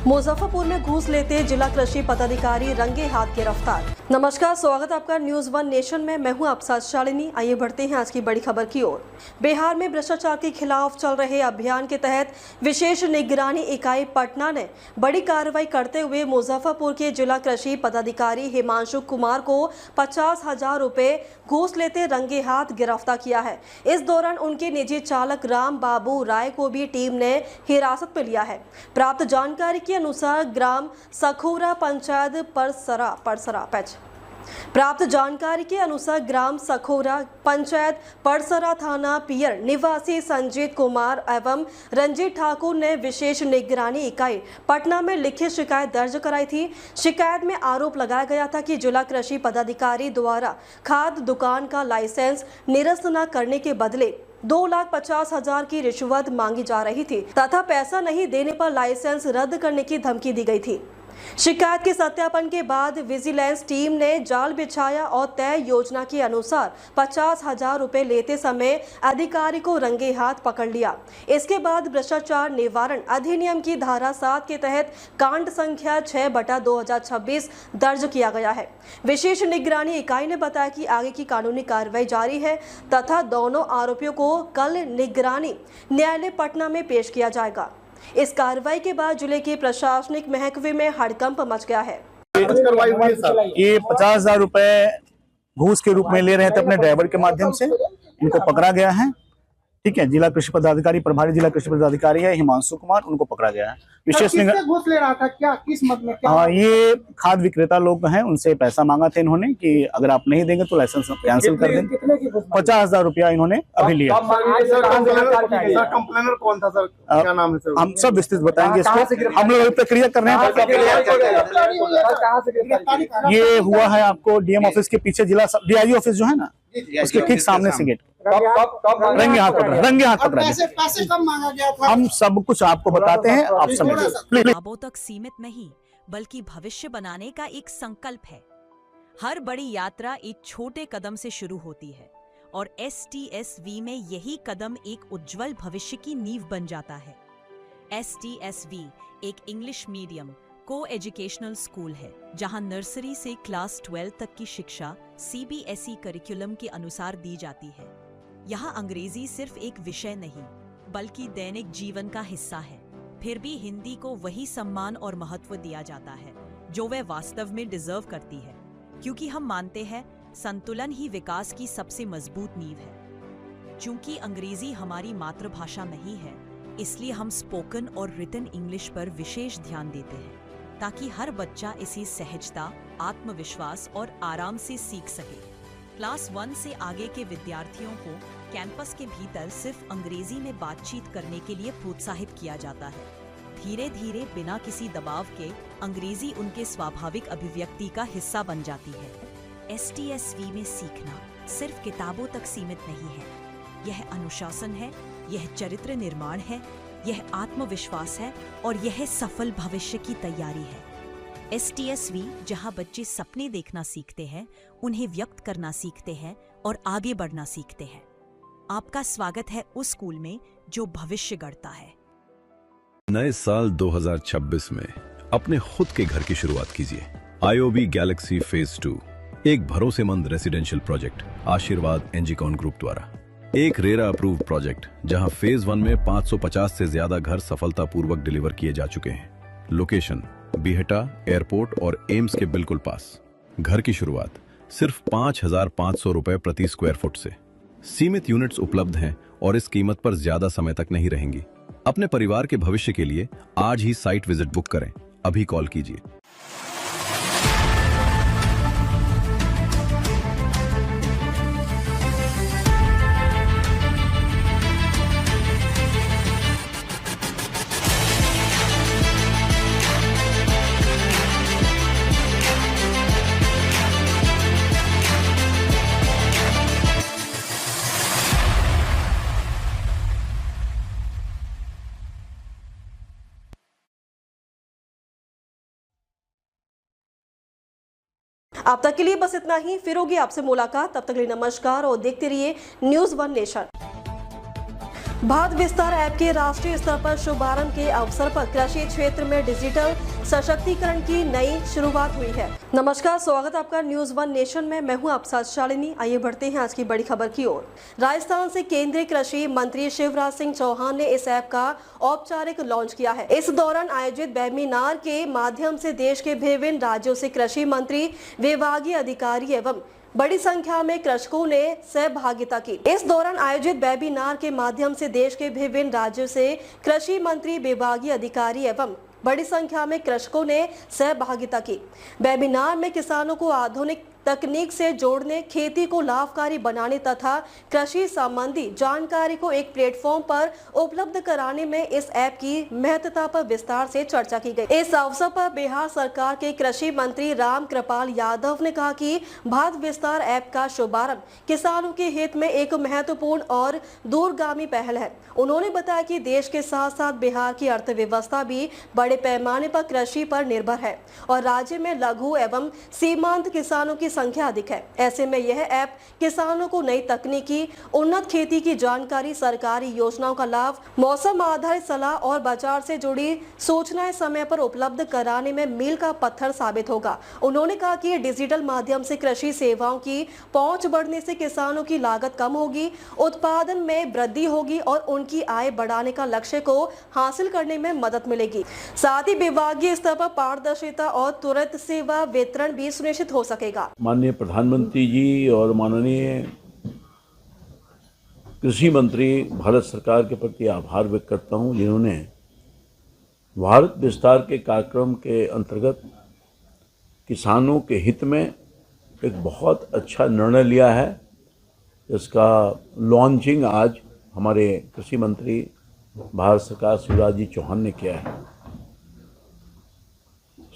मुजफ्फरपुर में घूस लेते जिला कृषि पदाधिकारी रंगे हाथ गिरफ्तार। नमस्कार, स्वागत है आपका न्यूज वन नेशन में। मैं हूं आपके साथ शालिनी। आइए बढ़ते हैं आज की बड़ी खबर की ओर। बिहार में भ्रष्टाचार के खिलाफ चल रहे अभियान के तहत विशेष निगरानी इकाई पटना ने बड़ी कार्रवाई करते हुए मुजफ्फरपुर के जिला कृषि पदाधिकारी हिमांशु कुमार को 50,000 रुपए घूस लेते रंगे हाथ गिरफ्तार किया है। इस दौरान उनके निजी चालक राम बाबू राय को भी टीम ने हिरासत में लिया है। प्राप्त जानकारी के अनुसार ग्राम सखोरा पंचायत परसरा थाना पियर निवासी संजीत कुमार एवं रंजीत ठाकुर ने विशेष निगरानी इकाई पटना में लिखित शिकायत दर्ज कराई थी। शिकायत में आरोप लगाया गया था कि जिला कृषि पदाधिकारी द्वारा खाद दुकान का लाइसेंस निरस्त न करने के बदले 2,50,000 की रिश्वत मांगी जा रही थी तथा पैसा नहीं देने पर लाइसेंस रद्द करने की धमकी दी गई थी। शिकायत के सत्यापन के बाद विजिलेंस टीम ने जाल बिछाया और तय योजना के अनुसार 50,000 रुपए लेते समय अधिकारी को रंगे हाथ पकड़ लिया। इसके बाद भ्रष्टाचार निवारण अधिनियम की धारा 7 के तहत कांड संख्या 6/2026 दर्ज किया गया है। विशेष निगरानी इकाई ने बताया कि आगे की कानूनी कार्रवाई जारी है तथा दोनों आरोपियों को कल निगरानी न्यायालय पटना में पेश किया जाएगा। इस कार्रवाई के बाद जिले के प्रशासनिक महकमे में हड़कंप मच गया है। ये 50,000 रुपए घूस के रूप में ले रहे थे अपने ड्राइवर के माध्यम से। इनको पकड़ा गया है। ठीक है, जिला कृषि पदाधिकारी प्रभारी जिला कृषि पदाधिकारी है हिमांशु कुमार, उनको पकड़ा गया है। विशेष घूस ले रहा था क्या, किस मत में क्या? ये खाद विक्रेता लोग हैं, उनसे पैसा मांगा था इन्होंने कि अगर आप नहीं देंगे तो लाइसेंस कैंसिल कर देंगे। 50,000 रुपया इन्होंने अभी लिया। कंप्लेनर कौन था सर, क्या नाम है सर? हम सब विस्तृत बताएंगे इसको। हम लोग प्रक्रिया कर रहे हैं। ये हुआ है आपको डीएम ऑफिस के पीछे, जिला डीआईजी ऑफिस जो है ना, उसके ठीक सामने से गेट। रंगे हाथ पकड़ा। पैसे कब मांगा गया था? हम सब कुछ आपको बताते हैं, आप समझिए। लाभों तक सीमित नहीं बल्कि भविष्य बनाने का एक संकल्प है। हर बड़ी यात्रा एक छोटे कदम से शुरू होती है और STSV में यही कदम एक उज्जवल भविष्य की नींव बन जाता है। STSV एक इंग्लिश मीडियम को एजुकेशनल स्कूल है जहां नर्सरी से क्लास 12 तक की शिक्षा CBSE करिकुलम के अनुसार दी जाती है। यहाँ अंग्रेजी सिर्फ एक विषय नहीं बल्कि दैनिक जीवन का हिस्सा है। फिर भी हिंदी को वही सम्मान और महत्व दिया जाता है जो वह वास्तव में डिजर्व करती है, क्योंकि हम मानते हैं संतुलन ही विकास की सबसे मजबूत नींव है। चूंकि अंग्रेजी हमारी मातृभाषा नहीं है, इसलिए हम स्पोकन और रिटन इंग्लिश पर विशेष ध्यान देते हैं ताकि हर बच्चा इसी सहजता, आत्मविश्वास और आराम से सीख सके। क्लास 1 से आगे के विद्यार्थियों को कैंपस के भीतर सिर्फ अंग्रेजी में बातचीत करने के लिए प्रोत्साहित किया जाता है। धीरे धीरे बिना किसी दबाव के अंग्रेजी उनके स्वाभाविक अभिव्यक्ति का हिस्सा बन जाती है। STSV में सीखना सिर्फ किताबों तक सीमित नहीं है। यह अनुशासन है, यह चरित्र निर्माण है, यह आत्मविश्वास है और यह सफल भविष्य की तैयारी है। STSV जहां बच्चे सपने देखना सीखते हैं, उन्हें व्यक्त करना सीखते हैं और आगे बढ़ना सीखते हैं। आपका स्वागत है उस स्कूल में जो भविष्य गढ़ता है। नए साल 2026 में अपने खुद के घर की शुरुआत कीजिए। IOB गैलेक्सी फेज 2 एक भरोसेमंद रेसिडेंशियल प्रोजेक्ट आशीर्वाद एनजीकॉन ग्रुप द्वारा। एक रेरा अप्रूव्ड प्रोजेक्ट जहां फेज 1 में 550 से ज्यादा घर सफलतापूर्वक डिलीवर किए जा चुके हैं। लोकेशन बिहटा एयरपोर्ट और एम्स के बिल्कुल पास। घर की शुरुआत सिर्फ 5,500 रुपए प्रति स्क्वायर फुट से। सीमित यूनिट्स उपलब्ध हैं और इस कीमत पर ज्यादा समय तक नहीं रहेंगी। अपने परिवार के भविष्य के लिए आज ही साइट विजिट बुक करें। अभी कॉल कीजिए। अब तक के लिए बस इतना ही। फिर होगी आपसे मुलाकात, तब तक के लिए नमस्कार और देखते रहिए न्यूज वन नेशन। भारत विस्तार ऐप के राष्ट्रीय स्तर पर शुभारंभ के अवसर पर कृषि क्षेत्र में डिजिटल सशक्तिकरण की नई शुरुआत हुई है। नमस्कार, स्वागत है आपका न्यूज वन नेशन में। मैं हूं आप साथ शालिनी। आइए बढ़ते हैं आज की बड़ी खबर की ओर। राजस्थान से केंद्रीय कृषि मंत्री शिवराज सिंह चौहान ने इस ऐप का औपचारिक लॉन्च किया है। इस दौरान आयोजित वेबिनार के माध्यम से देश के विभिन्न राज्यों से कृषि मंत्री, विभागीय अधिकारी एवं बड़ी संख्या में कृषकों ने सहभागिता की। इस दौरान आयोजित वेबिनार के माध्यम से देश के विभिन्न राज्यों से कृषि मंत्री, विभागीय अधिकारी एवं बड़ी संख्या में कृषकों ने सहभागिता की। वेबिनार में किसानों को आधुनिक तकनीक से जोड़ने, खेती को लाभकारी बनाने तथा कृषि संबंधी जानकारी को एक प्लेटफॉर्म पर उपलब्ध कराने में इस ऐप की महत्वता पर विस्तार से चर्चा की गई। इस अवसर पर बिहार सरकार के कृषि मंत्री राम कृपाल यादव ने कहा कि भारत विस्तार ऐप का शुभारंभ किसानों के हित में एक महत्वपूर्ण और दूरगामी पहल है। उन्होंने बताया कि देश के साथ साथ बिहार की अर्थव्यवस्था भी बड़े पैमाने पर कृषि पर निर्भर है और राज्य में लघु एवं सीमांत किसानों की संख्या अधिक है। ऐसे में यह ऐप किसानों को नई तकनीकी, उन्नत खेती की जानकारी, सरकारी योजनाओं का लाभ, मौसम आधारित सलाह और बाजार से जुड़ी सूचनाएं समय पर उपलब्ध कराने में मील का पत्थर साबित होगा। उन्होंने कहा कि डिजिटल माध्यम से कृषि सेवाओं की पहुंच बढ़ने से किसानों की लागत कम होगी, उत्पादन में वृद्धि होगी और उनकी आय बढ़ाने का लक्ष्य को हासिल करने में मदद मिलेगी। साथ ही विभागीय स्तर पर पारदर्शिता और तुरंत सेवा वितरण भी सुनिश्चित हो सकेगा। माननीय प्रधानमंत्री जी और माननीय कृषि मंत्री भारत सरकार के प्रति आभार व्यक्त करता हूं, जिन्होंने भारत विस्तार के कार्यक्रम के अंतर्गत किसानों के हित में एक बहुत अच्छा निर्णय लिया है। इसका लॉन्चिंग आज हमारे कृषि मंत्री भारत सरकार शिवराज जी चौहान ने किया है।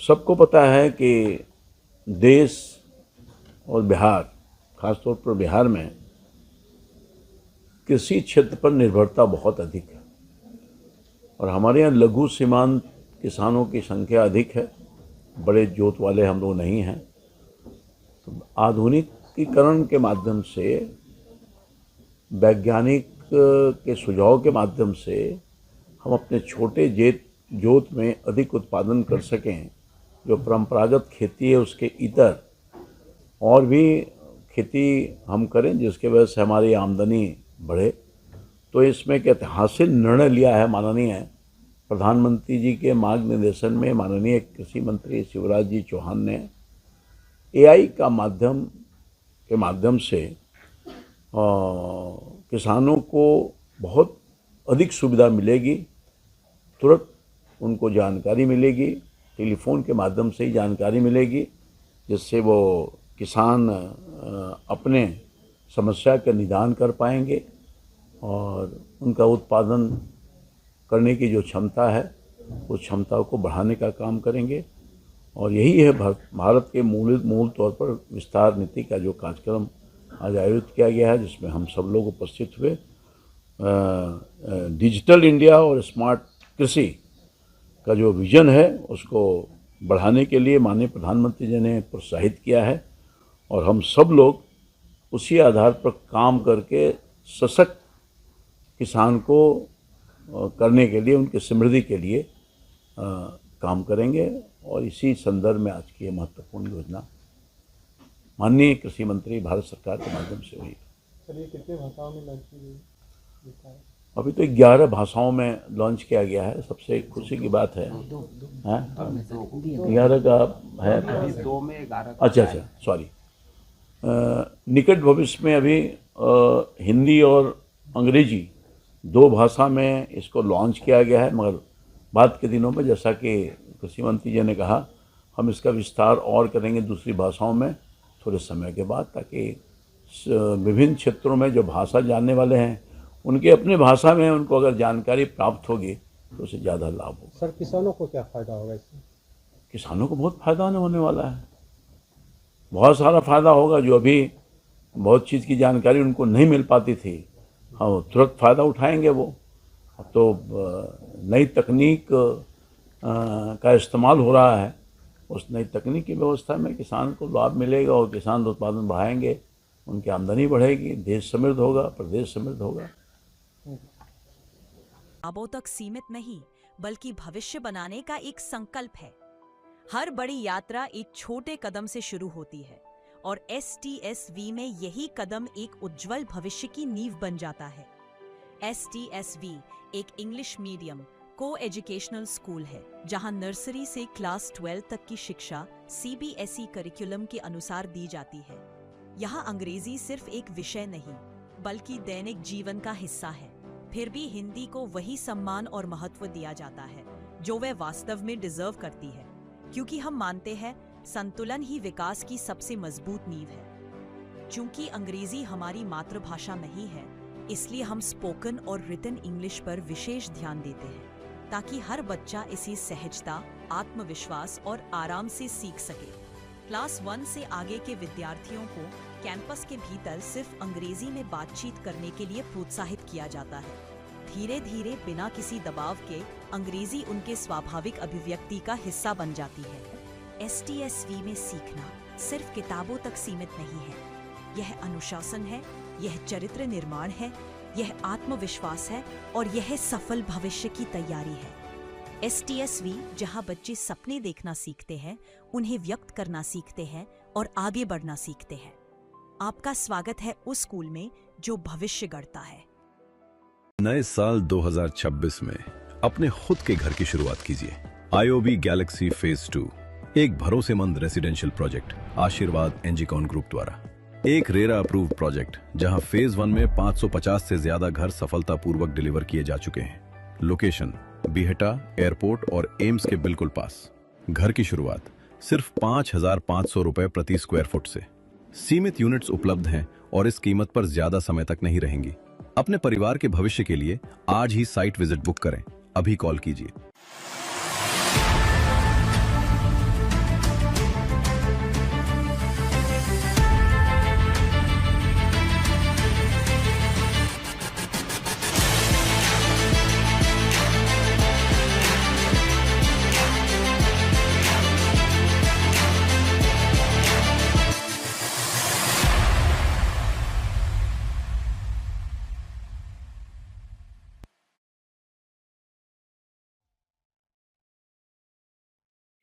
सबको पता है कि देश और बिहार, खासतौर पर बिहार में कृषि क्षेत्र पर निर्भरता बहुत अधिक है और हमारे यहाँ लघु सीमांत किसानों की संख्या अधिक है, बड़े जोत वाले हम लोग नहीं हैं। तो आधुनिकीकरण के माध्यम से, वैज्ञानिक के सुझाव के माध्यम से हम अपने छोटे जोत में अधिक उत्पादन कर सकें। जो परंपरागत खेती है उसके इतर और भी खेती हम करें जिसके वजह से हमारी आमदनी बढ़े। तो इसमें एक ऐतिहासिक निर्णय लिया है माननीय प्रधानमंत्री जी के मार्गनिर्देशन में माननीय कृषि मंत्री शिवराज जी चौहान ने एआई का माध्यम से किसानों को बहुत अधिक सुविधा मिलेगी, तुरंत उनको जानकारी मिलेगी, टेलीफोन के माध्यम से ही जानकारी मिलेगी, जिससे वो किसान अपने समस्या का निदान कर पाएंगे और उनका उत्पादन करने की जो क्षमता है उस क्षमता को बढ़ाने का काम करेंगे। और यही है भारत के मूल तौर पर विस्तार नीति का जो कार्यक्रम आज आयोजित किया गया है, जिसमें हम सब लोग उपस्थित हुए। डिजिटल इंडिया और स्मार्ट कृषि का जो विजन है उसको बढ़ाने के लिए माननीय प्रधानमंत्री जी ने प्रोत्साहित किया है और हम सब लोग उसी आधार पर काम करके सशक्त किसान को करने के लिए, उनकी समृद्धि के लिए काम करेंगे। और इसी संदर्भ में आज की महत्वपूर्ण योजना माननीय कृषि मंत्री भारत सरकार के माध्यम से हुई। सर, ये कितने भाषाओं में लॉन्च की गई? अभी तो 11 भाषाओं में लॉन्च किया गया है। सबसे खुशी की बात है 11 का है। अच्छा, सॉरी। निकट भविष्य में अभी हिंदी और अंग्रेजी 2 भाषा में इसको लॉन्च किया गया है, मगर बाद के दिनों में जैसा कि कृषि मंत्री जी ने कहा, हम इसका विस्तार और करेंगे दूसरी भाषाओं में थोड़े समय के बाद, ताकि विभिन्न क्षेत्रों में जो भाषा जानने वाले हैं उनके अपने भाषा में उनको अगर जानकारी प्राप्त होगी तो उससे ज़्यादा लाभ होगा। सर, किसानों को क्या फ़ायदा होगा इससे? किसानों को बहुत फ़ायदा होने वाला है, बहुत सारा फ़ायदा होगा। जो अभी बहुत चीज़ की जानकारी उनको नहीं मिल पाती थी, हाँ, तुरंत फ़ायदा उठाएंगे वो। तो नई तकनीक का इस्तेमाल हो रहा है, उस नई तकनीक की व्यवस्था में किसान को लाभ मिलेगा और किसान उत्पादन बढ़ाएंगे, उनकी आमदनी बढ़ेगी, देश समृद्ध होगा, प्रदेश समृद्ध होगा। ख्वाबों तक सीमित नहीं, बल्कि भविष्य बनाने का एक संकल्प है। हर बड़ी यात्रा एक छोटे कदम से शुरू होती है और STSV में यही कदम एक उज्जवल भविष्य की नींव बन जाता है। STSV एक इंग्लिश मीडियम को एजुकेशनल स्कूल है जहां नर्सरी से क्लास 12 तक की शिक्षा CBSE करिकुलम के अनुसार दी जाती है। यहां अंग्रेजी सिर्फ एक विषय नहीं, बल्कि दैनिक जीवन का हिस्सा है। फिर भी हिंदी को वही सम्मान और महत्व दिया जाता है जो वह वास्तव में डिजर्व करती है, क्योंकि हम मानते हैं संतुलन ही विकास की सबसे मजबूत नींव है। चूंकि अंग्रेजी हमारी मातृभाषा नहीं है, इसलिए हम स्पोकन और रिटन इंग्लिश पर विशेष ध्यान देते हैं ताकि हर बच्चा इसी सहजता, आत्मविश्वास और आराम से सीख सके। क्लास 1 से आगे के विद्यार्थियों को कैंपस के भीतर सिर्फ अंग्रेजी में बातचीत करने के लिए प्रोत्साहित किया जाता है। धीरे धीरे बिना किसी दबाव के अंग्रेजी उनके स्वाभाविक अभिव्यक्ति का हिस्सा बन जाती है। STSV में सीखना सिर्फ किताबों तक सीमित नहीं है, यह अनुशासन है, यह चरित्र निर्माण है, यह आत्मविश्वास है और यह सफल भविष्य की तैयारी है। STSV जहां बच्चे सपने देखना सीखते हैं, उन्हें व्यक्त करना सीखते हैं और आगे बढ़ना सीखते हैं। आपका स्वागत है उस स्कूल में जो भविष्य गढ़ता है। नए साल 2026 में अपने खुद के घर की शुरुआत कीजिए। IOB गैलेक्सी फेज 2 एक भरोसेमंद रेसिडेंशियल प्रोजेक्ट आशीर्वाद एनजीकॉन ग्रुप द्वारा। एक रेरा अप्रूव्ड प्रोजेक्ट जहां फेज 1 में 550 से ज्यादा घर सफलतापूर्वक डिलीवर किए जा चुके हैं। लोकेशन बिहटा एयरपोर्ट और एम्स के बिल्कुल पास। घर की शुरुआत सिर्फ 5,500 रुपए प्रति स्क्वायर फुट से। सीमित यूनिट्स उपलब्ध हैं और इस कीमत पर ज्यादा समय तक नहीं रहेंगी। अपने परिवार के भविष्य के लिए आज ही साइट विजिट बुक करें। अभी कॉल कीजिए।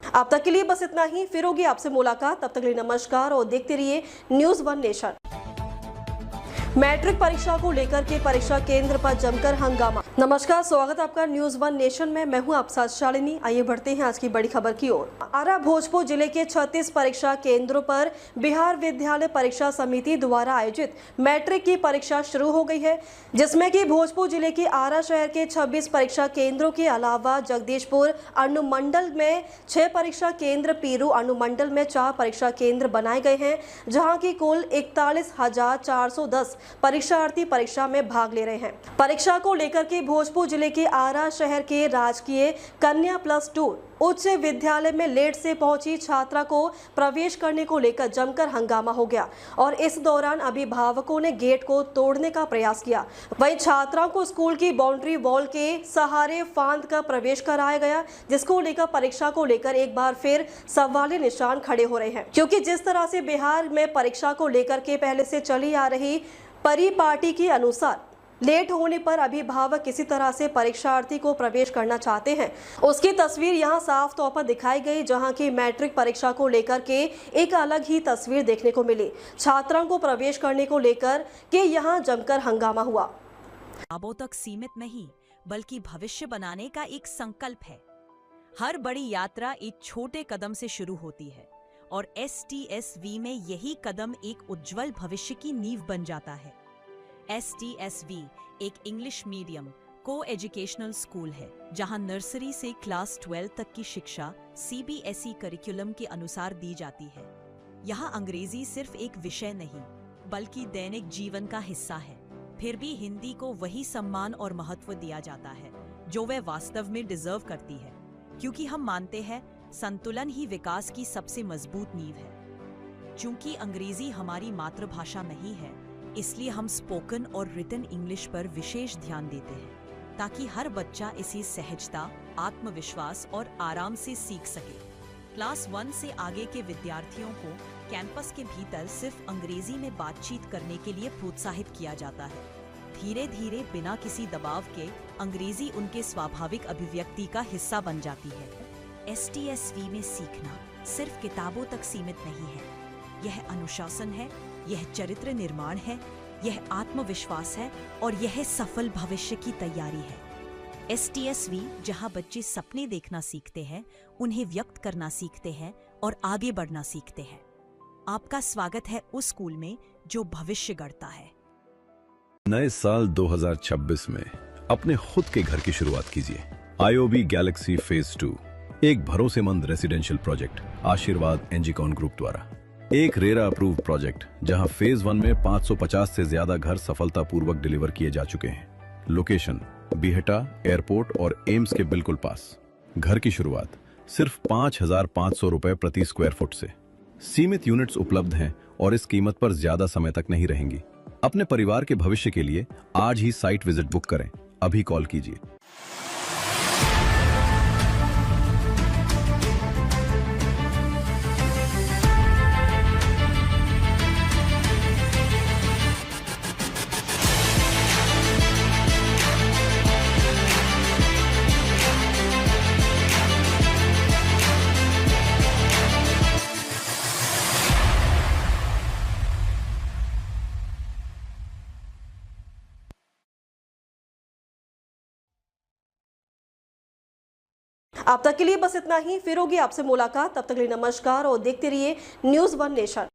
अब तक के लिए बस इतना ही। फिर होगी आपसे मुलाकात, तब तक के लिए नमस्कार और देखते रहिए न्यूज़ 1 नेशन। मैट्रिक परीक्षा को लेकर के परीक्षा केंद्र पर जमकर हंगामा। नमस्कार, स्वागत आपका न्यूज़ 1 नेशन में। मैं हूं आप साथ शालिनी। आइए बढ़ते हैं आज की बड़ी खबर की ओर। आरा भोजपुर जिले के 36 परीक्षा केंद्रों पर बिहार विद्यालय परीक्षा समिति द्वारा आयोजित मैट्रिक की परीक्षा शुरू हो गई है, जिसमें कि भोजपुर जिले के आरा शहर के 26 परीक्षा केंद्रों के अलावा जगदीशपुर अनुमंडल में 6 परीक्षा केंद्र, पीरू अनुमंडल में 4 परीक्षा केंद्र बनाए गए हैं, जहाँ की कुल 41,410 परीक्षार्थी परीक्षा में भाग ले रहे हैं। परीक्षा को लेकर के भोजपुर जिले के आरा शहर के राजकीय कन्या +2 उच्च विद्यालय में लेट से पहुंची छात्रा को प्रवेश करने को लेकर जमकर हंगामा हो गया और इस दौरान अभिभावकों ने गेट को तोड़ने का प्रयास किया। वहीं छात्राओं को स्कूल की बाउंड्री वॉल के सहारे फांद कर प्रवेश कराया गया, जिसको लेकर परीक्षा को लेकर एक बार फिर सवालिया निशान खड़े हो रहे हैं, क्योंकि जिस तरह से बिहार में परीक्षा को लेकर के पहले से चली आ रही परिपाटी के अनुसार लेट होने पर अभिभावक किसी तरह से परीक्षार्थी को प्रवेश करना चाहते हैं, उसकी तस्वीर यहां साफ तौर पर दिखाई गई, जहां की मैट्रिक परीक्षा को लेकर के एक अलग ही तस्वीर देखने को मिली। छात्राओं को प्रवेश करने को लेकर के यहां जमकर हंगामा हुआ। ख्वाबों तक सीमित नहीं, बल्कि भविष्य बनाने का एक संकल्प है। हर बड़ी यात्रा एक छोटे कदम से शुरू होती है और STSV में यही कदम एक उज्जवल भविष्य की नींव बन जाता है। STSV एक इंग्लिश मीडियम को एजुकेशनल स्कूल है, जहां नर्सरी से क्लास 12 तक की शिक्षा CBSE करिकुलम के अनुसार दी जाती है। यहां अंग्रेजी सिर्फ एक विषय नहीं, बल्कि दैनिक जीवन का हिस्सा है। फिर भी हिंदी को वही सम्मान और महत्व दिया जाता है जो वह वास्तव में डिजर्व करती है, क्योंकि हम मानते हैं संतुलन ही विकास की सबसे मजबूत नींव है। चूंकि अंग्रेजी हमारी मातृभाषा नहीं है, इसलिए हम स्पोकन और रिटन इंग्लिश पर विशेष ध्यान देते हैं ताकि हर बच्चा इसी सहजता, आत्मविश्वास और आराम से सीख सके। क्लास 1 से आगे के विद्यार्थियों को कैंपस के भीतर सिर्फ अंग्रेजी में बातचीत करने के लिए प्रोत्साहित किया जाता है। धीरे धीरे बिना किसी दबाव के अंग्रेजी उनके स्वाभाविक अभिव्यक्ति का हिस्सा बन जाती है। STSV में सीखना सिर्फ किताबों तक सीमित नहीं है। यह अनुशासन है, यह चरित्र निर्माण है, यह आत्मविश्वास है और यह सफल भविष्य की तैयारी है। STSV जहां बच्चे सपने देखना सीखते हैं, उन्हें व्यक्त करना सीखते हैं और आगे बढ़ना सीखते हैं। आपका स्वागत है उस स्कूल में जो भविष्य गढ़ता है। नए साल 2026 में अपने खुद के घर की शुरुआत कीजिए। IOB गैलेक्सी फेज 2 एक भरोसेमंद रेसिडेंशियल प्रोजेक्ट आशीर्वाद एनजीकॉन ग्रुप द्वारा। एक रेरा अप्रूव प्रोजेक्ट जहां फेज 1 में 550 से ज्यादा घर सफलतापूर्वक डिलीवर किए जा चुके हैं। लोकेशन बिहटा एयरपोर्ट और एम्स के बिल्कुल पास। घर की शुरुआत सिर्फ 5,500 रुपए प्रति स्क्वायर फुट से। सीमित यूनिट्स उपलब्ध हैं और इस कीमत पर ज्यादा समय तक नहीं रहेंगी। अपने परिवार के भविष्य के लिए आज ही साइट विजिट बुक करें। अभी कॉल कीजिए। अब तक के लिए बस इतना ही। फिर होगी आपसे मुलाकात। तब तक के लिए नमस्कार और देखते रहिए न्यूज़ 1 नेशन।